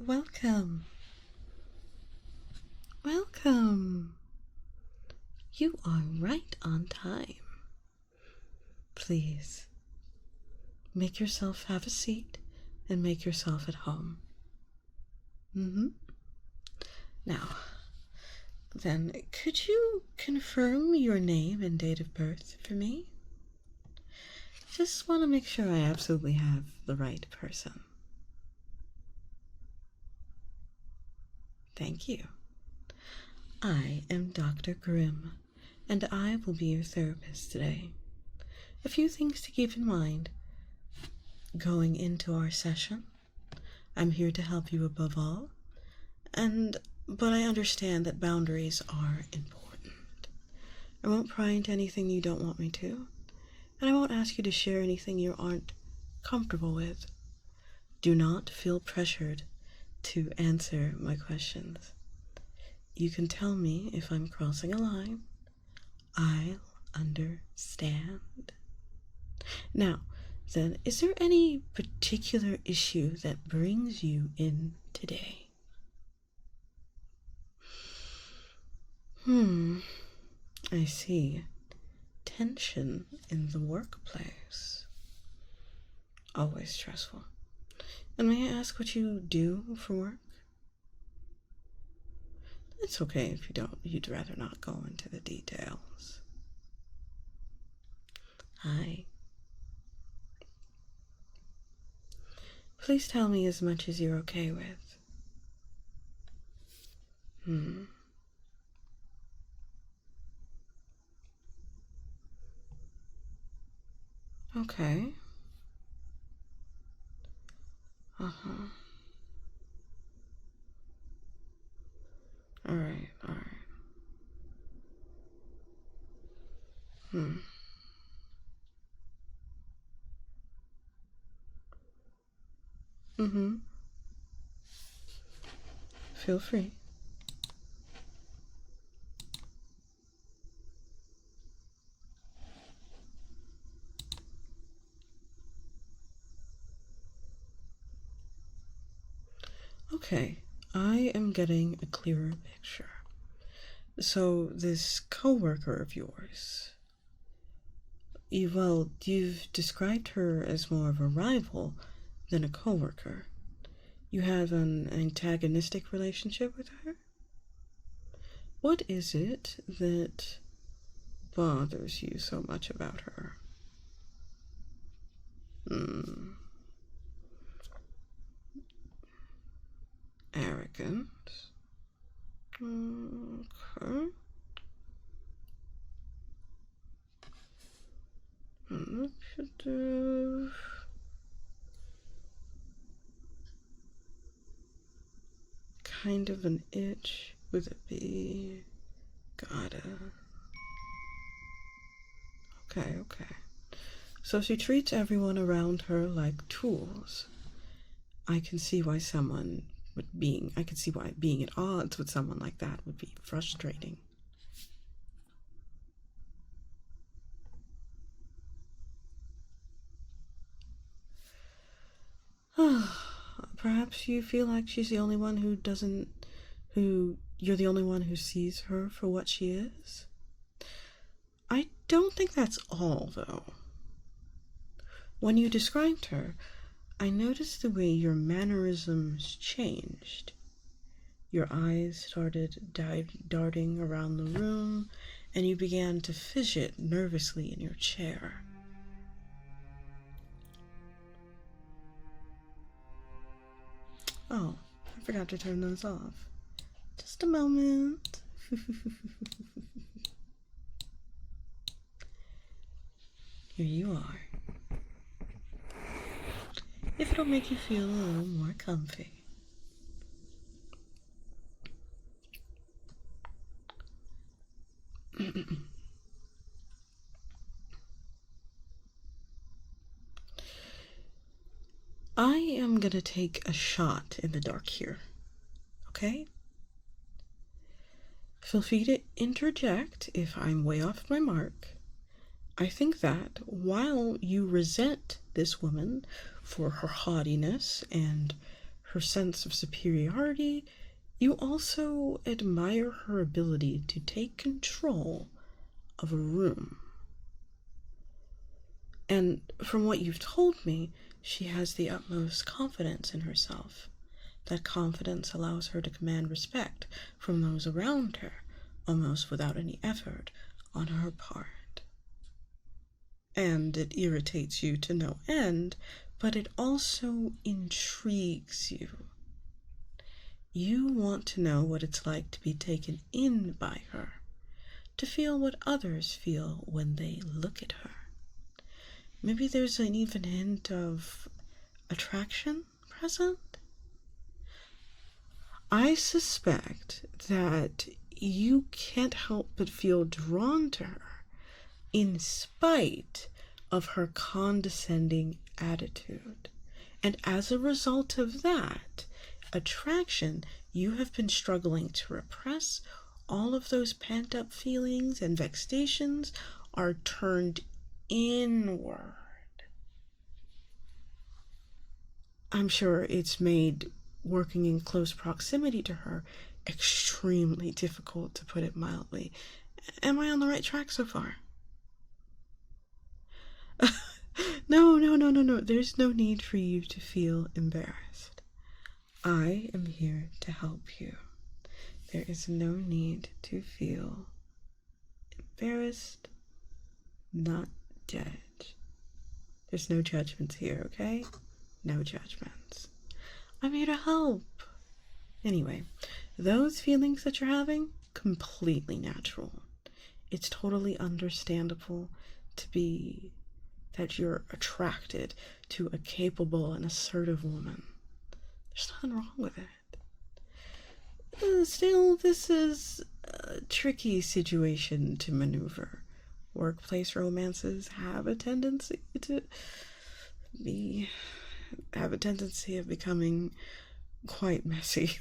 Welcome. Welcome. You are right on time. Please, make yourself have a seat and make yourself at home. Now, then, could you confirm your name and date of birth for me? Just want to make sure I absolutely have the right person. Thank you. I am Dr. Grimm, and I will be your therapist today. A few things to keep in mind going into our session. I'm here to help you above all, but I understand that boundaries are important. I won't pry into anything you don't want me to, and I won't ask you to share anything you aren't comfortable with. Do not feel pressured to answer my questions. You can tell me if I'm crossing a line. I'll understand. Now, then, is there any particular issue that brings you in today? I see. Tension in the workplace. Always stressful. And may I ask what you do for work? It's okay if you don't. You'd rather not go into the details. Hi. Please tell me as much as you're okay with. Okay. All right. Feel free. Okay, I am getting a clearer picture. So this coworker of yours, you've described her as more of a rival than a coworker. You have an antagonistic relationship with her? What is it that bothers you so much about her? Arrogance. Okay. Initiative. Kind of an itch with a B. Got it. Okay. So she treats everyone around her like tools. I can see why being at odds with someone like that would be frustrating. Perhaps you feel like she's the only one you're the only one who sees her for what she is? I don't think that's all, though. When you described her, I noticed the way your mannerisms changed. Your eyes started darting around the room, and you began to fidget nervously in your chair. Oh, I forgot to turn those off. Just a moment. Here you are. If it'll make you feel a little more comfy. I am gonna take a shot in the dark here, okay? Feel free to interject if I'm way off my mark. I think that while you resent this woman for her haughtiness and her sense of superiority, you also admire her ability to take control of a room. And from what you've told me, she has the utmost confidence in herself. That confidence allows her to command respect from those around her, almost without any effort on her part. And it irritates you to no end, but it also intrigues you. You want to know what it's like to be taken in by her, to feel what others feel when they look at her. Maybe there's an even hint of attraction present? I suspect that you can't help but feel drawn to her in spite of her condescending attitude. And as a result of that attraction, you have been struggling to repress. All of those pent-up feelings and vexations are turned inward. I'm sure it's made working in close proximity to her extremely difficult, to put it mildly. Am I on the right track so far? No. There's no need for you to feel embarrassed. I am here to help you. There is no need to feel embarrassed, not judge. There's no judgments here, okay? No judgments. I'm here to help. Anyway, those feelings that you're having, completely natural. It's totally understandable to be that you're attracted to a capable and assertive woman. There's nothing wrong with it. Still, this is a tricky situation to maneuver. Workplace romances have a tendency of becoming quite messy.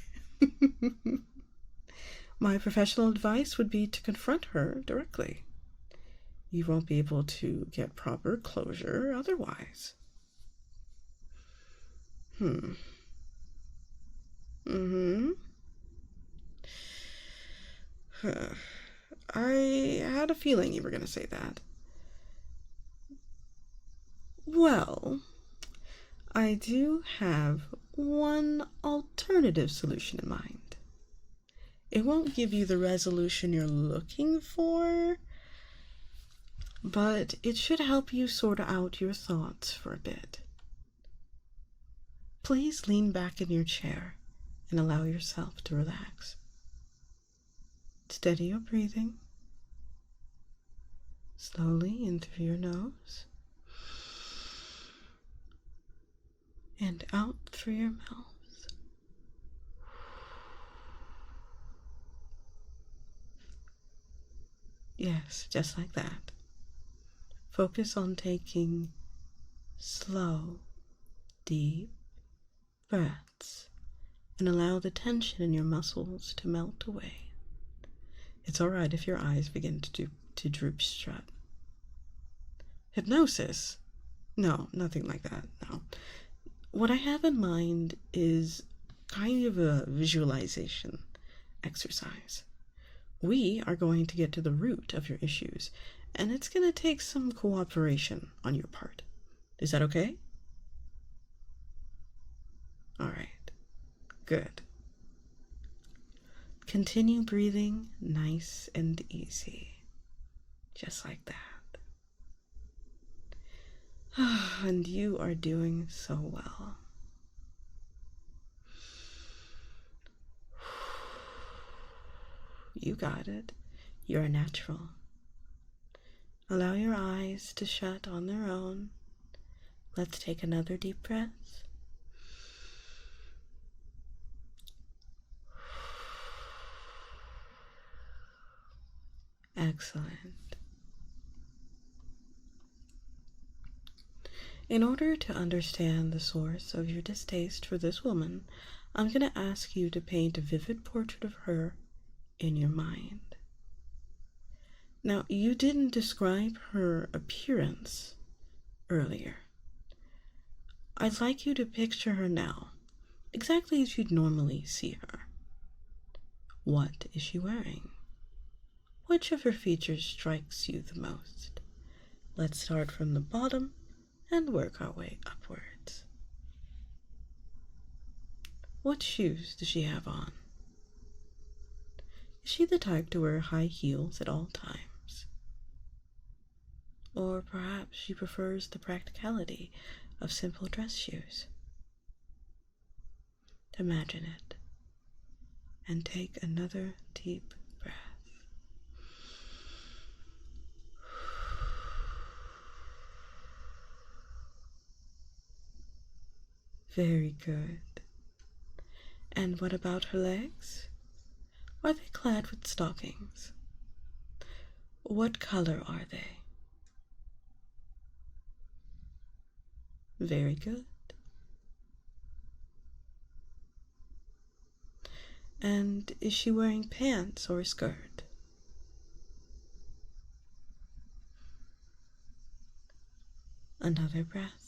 My professional advice would be to confront her directly. You won't be able to get proper closure otherwise. I had a feeling you were going to say that. Well, I do have one alternative solution in mind. It won't give you the resolution you're looking for, but it should help you sort out your thoughts for a bit. Please lean back in your chair and allow yourself to relax. Steady your breathing. Slowly in through your nose and out through your mouth. Yes, just like that. Focus on taking slow, deep breaths and allow the tension in your muscles to melt away. It's all right if your eyes begin to droop shut. Hypnosis? No, nothing like that, no. What I have in mind is kind of a visualization exercise. We are going to get to the root of your issues, and it's going to take some cooperation on your part. Is that okay? All right, good. Continue breathing nice and easy, just like that. And you are doing so well. You got it. You're a natural. Allow your eyes to shut on their own. Let's take another deep breath. Excellent. In order to understand the source of your distaste for this woman, I'm going to ask you to paint a vivid portrait of her in your mind. Now, you didn't describe her appearance earlier. I'd like you to picture her now, exactly as you'd normally see her. What is she wearing? Which of her features strikes you the most? Let's start from the bottom and work our way upwards. What shoes does she have on? Is she the type to wear high heels at all times? Or perhaps she prefers the practicality of simple dress shoes? Imagine it, and take another deep breath. Very good. And what about her legs? Are they clad with stockings? What color are they? Very good. And is she wearing pants or a skirt? Another breath.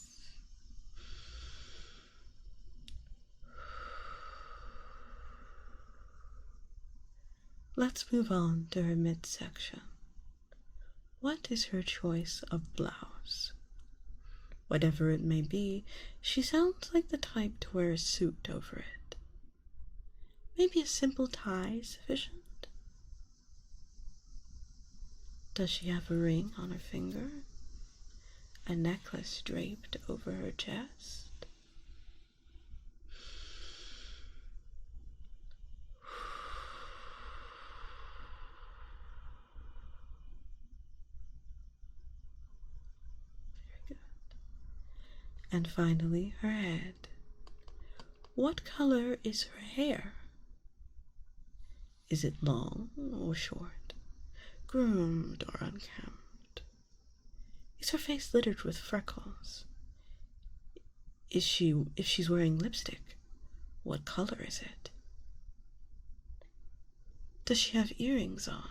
Let's move on to her midsection. What is her choice of blouse? Whatever it may be, she sounds like the type to wear a suit over it. Maybe a simple tie is sufficient? Does she have a ring on her finger? A necklace draped over her chest? And finally, her head. What color is her hair? Is it long or short, groomed or unkempt? Is her face littered with freckles? If she's wearing lipstick, what color is it? Does she have earrings on?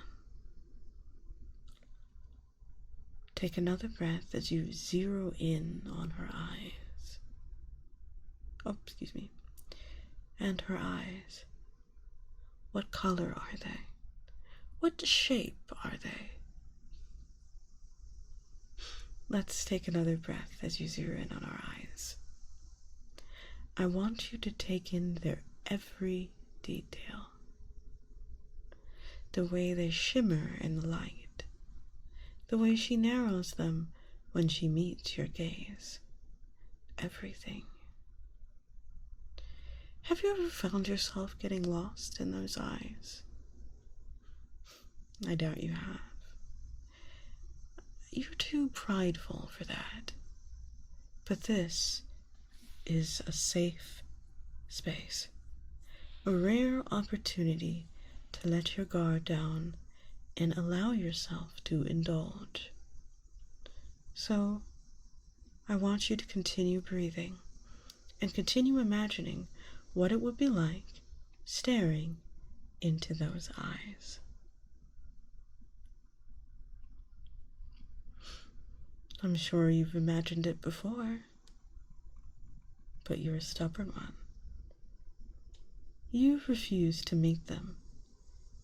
Take another breath as you zero in on her eyes. Oh, excuse me. And her eyes. What color are they? What shape are they? Let's take another breath as you zero in on our eyes. I want you to take in their every detail. The way they shimmer in the light. The way she narrows them when she meets your gaze. Everything. Have you ever found yourself getting lost in those eyes? I doubt you have. You're too prideful for that. But this is a safe space. A rare opportunity to let your guard down and allow yourself to indulge. So, I want you to continue breathing and continue imagining what it would be like staring into those eyes. I'm sure you've imagined it before, but you're a stubborn one. You refuse to meet them,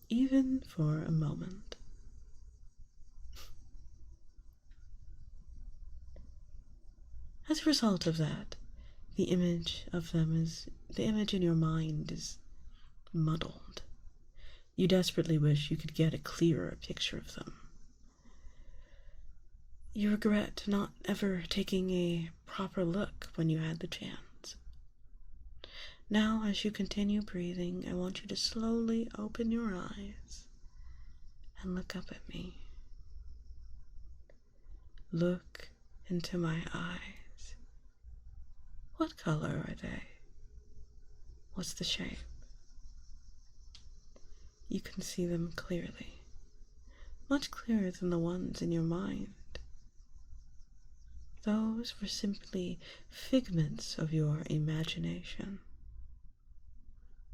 even for a moment. As a result of that, the image in your mind is muddled. You desperately wish you could get a clearer picture of them. You regret not ever taking a proper look when you had the chance. Now, as you continue breathing, I want you to slowly open your eyes and look up at me. Look into my eyes. What color are they? What's the shape? You can see them clearly, much clearer than the ones in your mind. Those were simply figments of your imagination.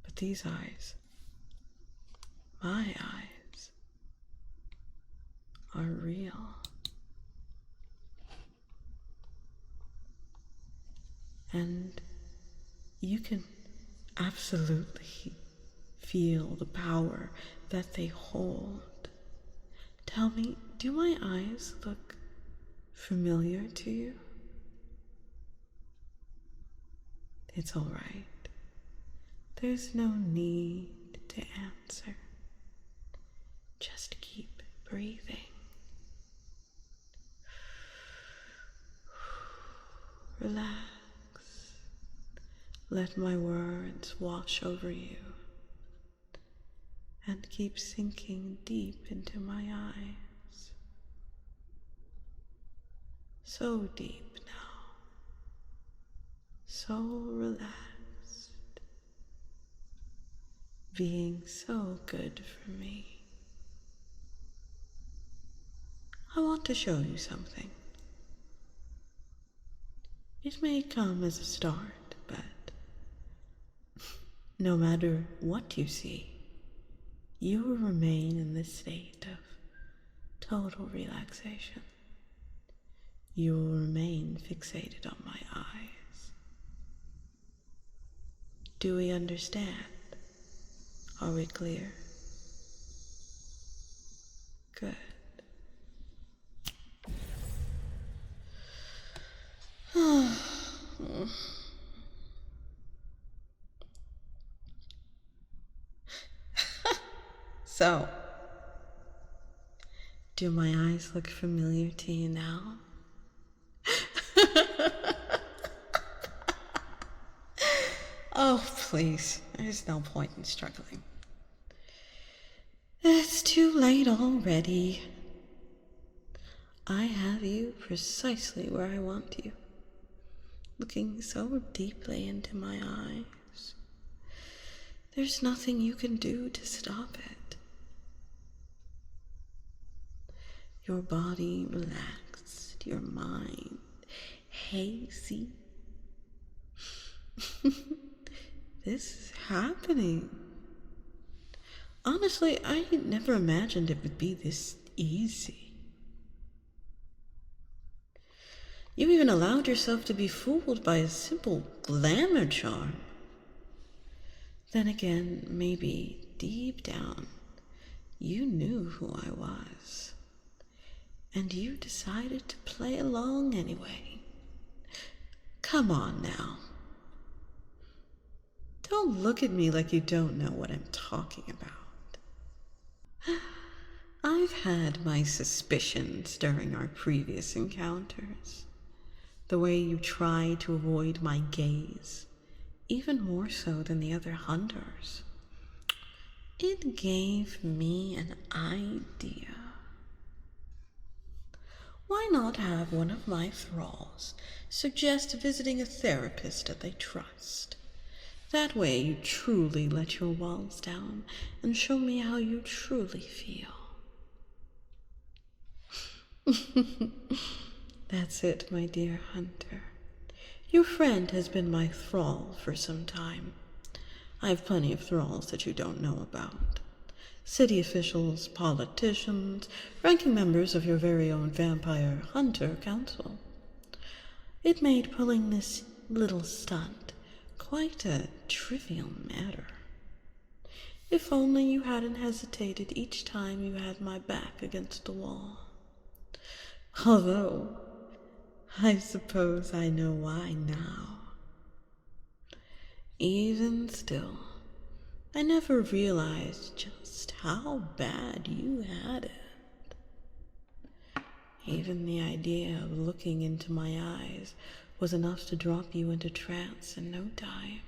But these eyes, my eyes, are real. And you can absolutely feel the power that they hold. Tell me, do my eyes look familiar to you? It's all right. There's no need to answer. Just keep breathing. Relax. Let my words wash over you and keep sinking deep into my eyes. So deep now. So relaxed. Being so good for me. I want to show you something. It may come as a start, but no matter what you see, you will remain in this state of total relaxation. You will remain fixated on my eyes. Do we understand? Are we clear? Good. So, do my eyes look familiar to you now? Oh, please, there's no point in struggling. It's too late already. I have you precisely where I want you, looking so deeply into my eyes. There's nothing you can do to stop it. Your body relaxed, your mind hazy. This is happening. Honestly, I never imagined it would be this easy. You even allowed yourself to be fooled by a simple glamour charm. Then again, maybe deep down, you knew who I was. And you decided to play along anyway. Come on now. Don't look at me like you don't know what I'm talking about. I've had my suspicions during our previous encounters. The way you tried to avoid my gaze, even more so than the other hunters. It gave me an idea. Why not have one of my thralls suggest visiting a therapist that they trust? That way you truly let your walls down and show me how you truly feel. That's it, my dear hunter. Your friend has been my thrall for some time. I have plenty of thralls that you don't know about. City officials, politicians, ranking members of your very own vampire hunter council. It made pulling this little stunt quite a trivial matter. If only you hadn't hesitated each time you had my back against the wall. Although, I suppose I know why now. Even still, I never realized just how bad you had it. Even the idea of looking into my eyes was enough to drop you into trance in no time.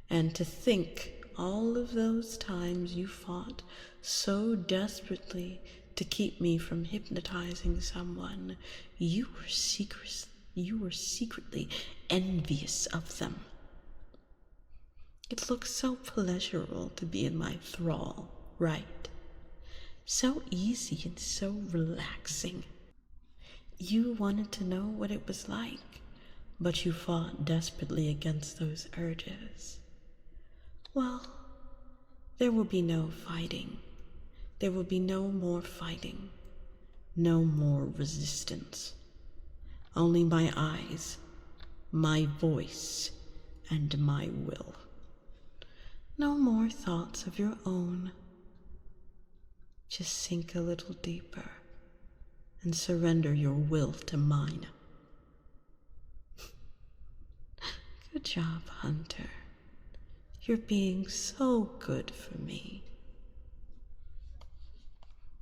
And to think all of those times you fought so desperately to keep me from hypnotizing someone, you were secretly envious of them. It looks so pleasurable to be in my thrall, right? So easy and so relaxing. You wanted to know what it was like, but you fought desperately against those urges. Well, there will be no fighting. there will be no more fighting, no more resistance. Only my eyes, my voice, and my will. No more thoughts of your own. Just sink a little deeper and surrender your will to mine. Good job, Hunter. You're being so good for me.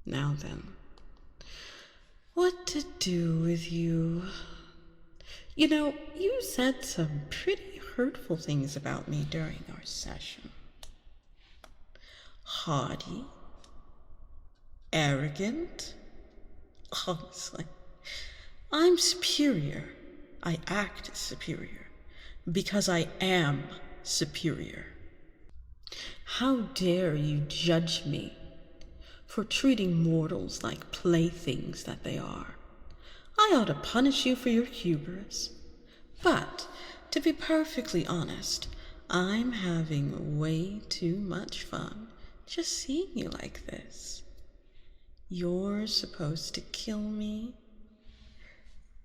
Now then, what to do with you? You know, you said some pretty hurtful things about me during our session. Haughty, arrogant. Honestly, I'm superior. I act superior because I am superior. How dare you judge me for treating mortals like playthings that they are? I ought to punish you for your hubris. But, to be perfectly honest, I'm having way too much fun just seeing you like this. You're supposed to kill me.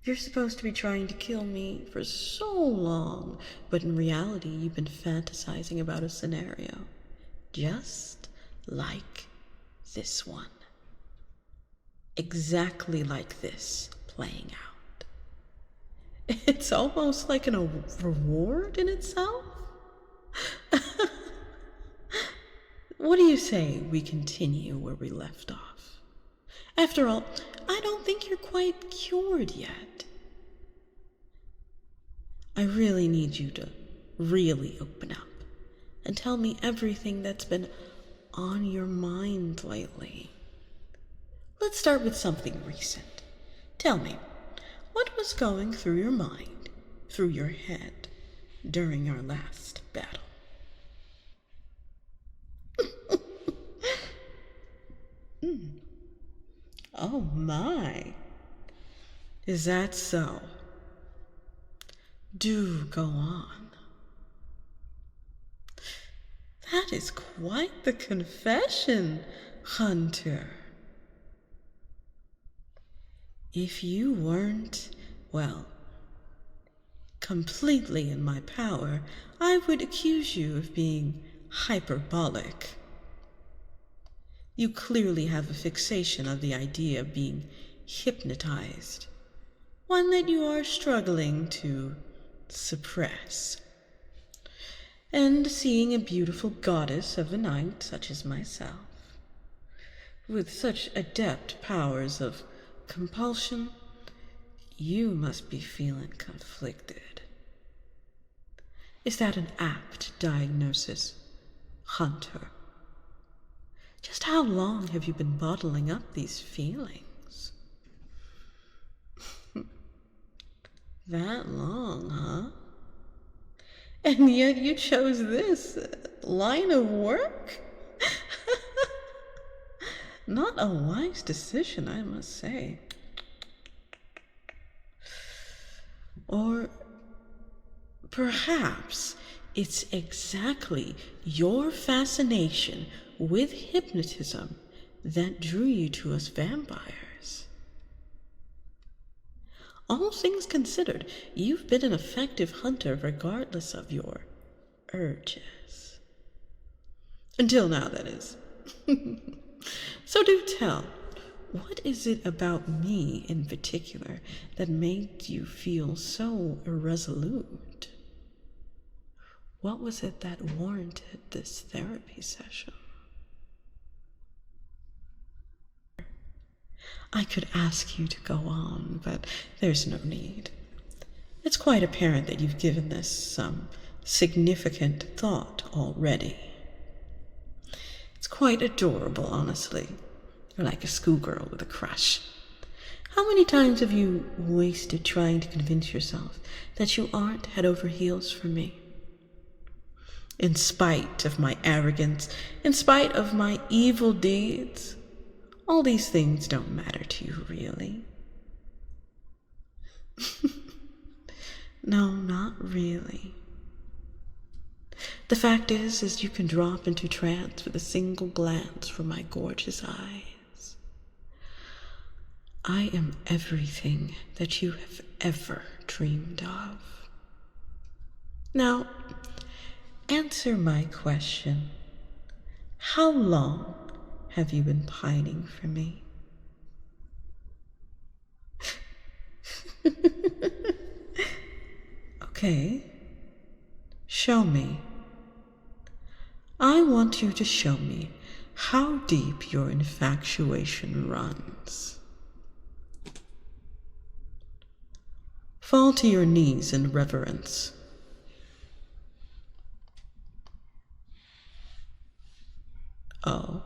You're supposed to be trying to kill me for so long, but in reality, you've been fantasizing about a scenario just like this one. Exactly like this playing out. It's almost like a reward in itself. What do you say we continue where we left off? After all, I don't think you're quite cured yet. I really need you to really open up and tell me everything that's been on your mind lately. Let's start with something recent. Tell me, what was going through your mind, through your head, during our last battle? Oh my, is that so? Do go on. That is quite the confession, Hunter. If you weren't, well, completely in my power, I would accuse you of being hyperbolic. You clearly have a fixation of the idea of being hypnotized, one that you are struggling to suppress. And seeing a beautiful goddess of the night, such as myself, with such adept powers of compulsion, you must be feeling conflicted. Is that an apt diagnosis, Hunter? Just how long have you been bottling up these feelings? That long, huh? And yet you chose this line of work? Not a wise decision, I must say. Or perhaps it's exactly your fascination with hypnotism that drew you to us vampires. All things considered, you've been an effective hunter regardless of your urges. Until now, that is. So do tell, what is it about me in particular that made you feel so irresolute? What was it that warranted this therapy session? I could ask you to go on, but there's no need. It's quite apparent that you've given this some significant thought already. It's quite adorable, honestly. You're like a schoolgirl with a crush. How many times have you wasted trying to convince yourself that you aren't head over heels for me? In spite of my arrogance, in spite of my evil deeds, all these things don't matter to you, really. No, not really. The fact is you can drop into trance with a single glance from my gorgeous eyes. I am everything that you have ever dreamed of. Now, answer my question. How long have you been pining for me? Okay, show me. I want you to show me how deep your infatuation runs. Fall to your knees in reverence. Oh,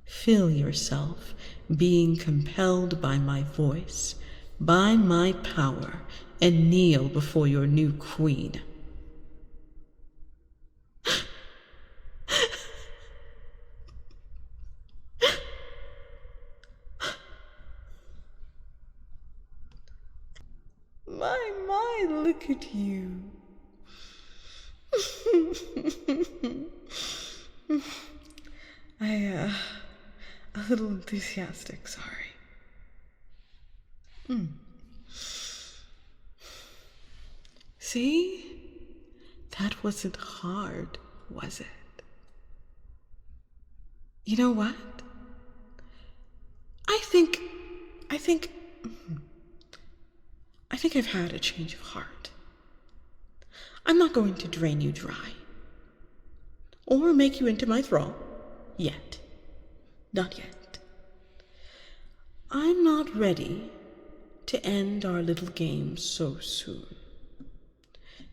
feel yourself being compelled by my voice, by my power, and kneel before your new queen. My, look at you. A little enthusiastic, sorry. See? That wasn't hard, was it? You know what? I think I've had a change of heart. I'm not going to drain you dry, or make you into my thrall, yet. Not yet. I'm not ready to end our little game so soon.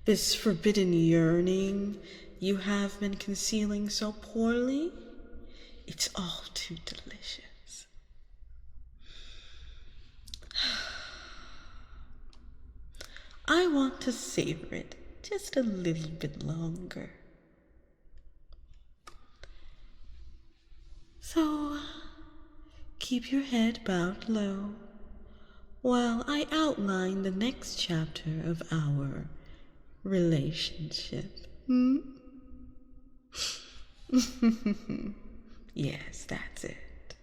This forbidden yearning you have been concealing so poorly, it's all too delicious. I want to savor it just a little bit longer. So, keep your head bowed low while I outline the next chapter of our relationship. Yes, that's it.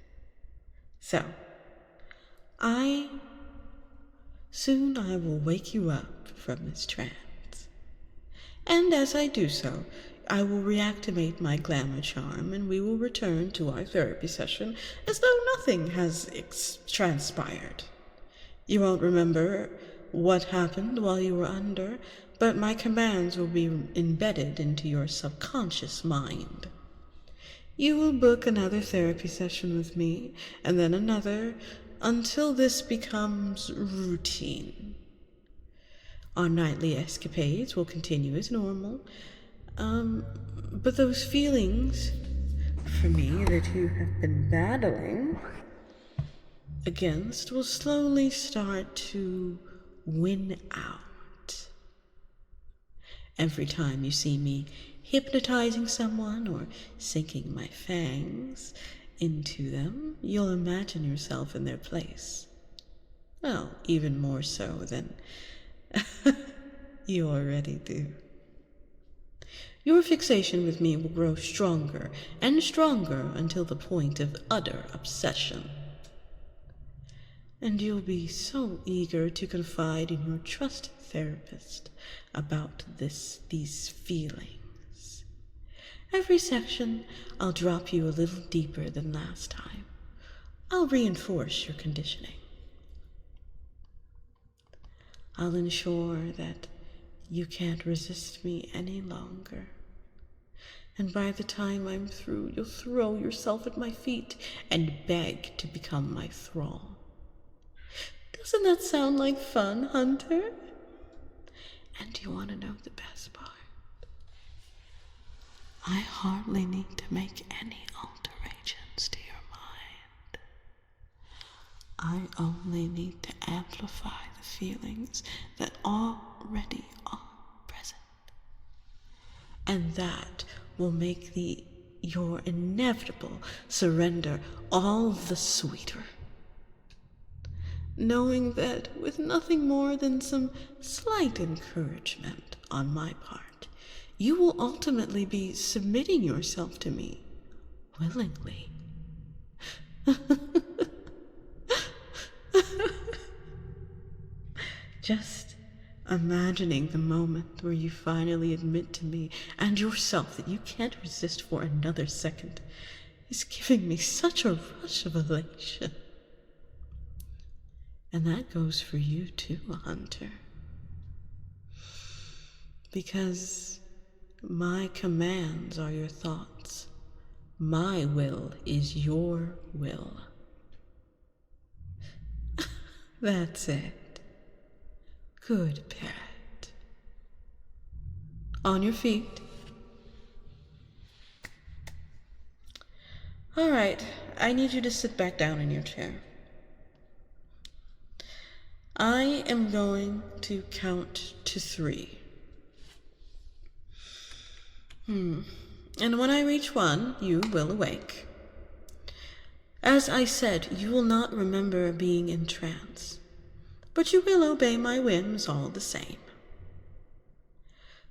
So, soon I will wake you up from this trance. And as I do so, I will reactivate my glamour charm and we will return to our therapy session as though nothing has transpired. You won't remember what happened while you were under, but my commands will be embedded into your subconscious mind. You will book another therapy session with me, and then another, until this becomes routine. Our nightly escapades will continue as normal, but those feelings for me that you have been battling against will slowly start to win out. Every time you see me hypnotizing someone or sinking my fangs into them, you'll imagine yourself in their place. Well, even more so than you already do. Your fixation with me will grow stronger and stronger until the point of utter obsession. And you'll be so eager to confide in your trusted therapist about these feelings. Every section, I'll drop you a little deeper than last time. I'll reinforce your conditioning. I'll ensure that you can't resist me any longer. And by the time I'm through, you'll throw yourself at my feet and beg to become my thrall. Doesn't that sound like fun, Hunter? And do you want to know the best part? I hardly need to make any alterations to your mind. I only need to amplify the feelings that already are present. And that will make your inevitable surrender all the sweeter. Knowing that with nothing more than some slight encouragement on my part, you will ultimately be submitting yourself to me willingly. Just imagining the moment where you finally admit to me and yourself that you can't resist for another second is giving me such a rush of elation. And that goes for you too, Hunter. Because my commands are your thoughts. My will is your will. That's it. Good, parrot. On your feet. All right, I need you to sit back down in your chair. I am going to count to 3. And when I reach 1, you will awake. As I said, you will not remember being in trance, but you will obey my whims all the same.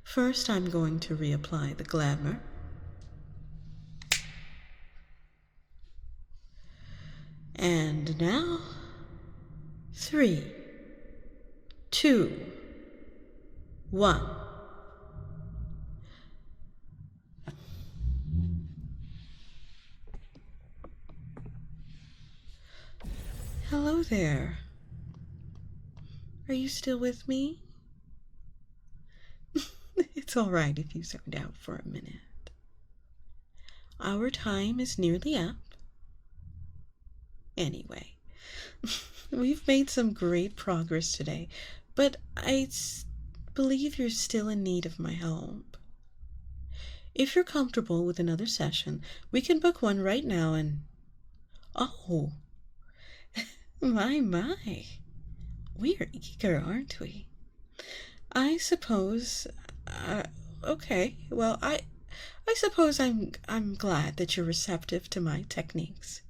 First, I'm going to reapply the glamour. And now, 3, 2, 1. Hello there. Are you still with me? It's all right if you zoned out for a minute. Our time is nearly up. Anyway, we've made some great progress today, but I believe you're still in need of my help. If you're comfortable with another session, we can book one right now and... Oh, my. We're eager, aren't we? I suppose... okay, well, I suppose I'm glad that you're receptive to my techniques.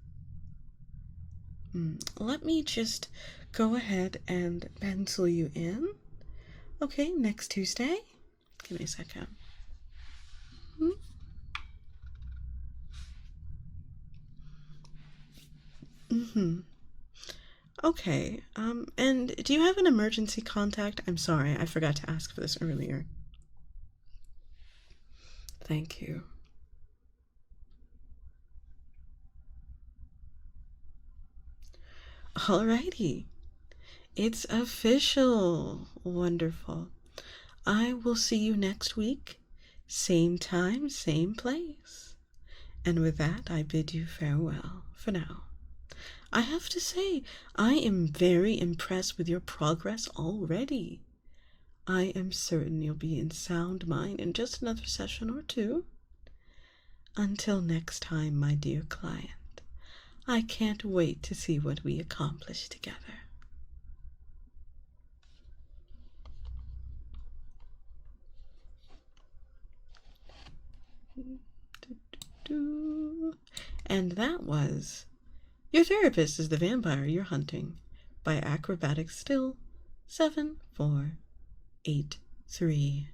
Let me just go ahead and pencil you in. Okay, next Tuesday. Give me a second. Okay, and do you have an emergency contact? I'm sorry, I forgot to ask for this earlier. Thank you. Alrighty, it's official. Wonderful. I will see you next week, same time, same place. And with that, I bid you farewell for now. I have to say, I am very impressed with your progress already. I am certain you'll be in sound mind in just another session or 2. Until next time, my dear client, I can't wait to see what we accomplish together. And that was Your Therapist is the Vampire You're Hunting by Acrobatic Still 7483.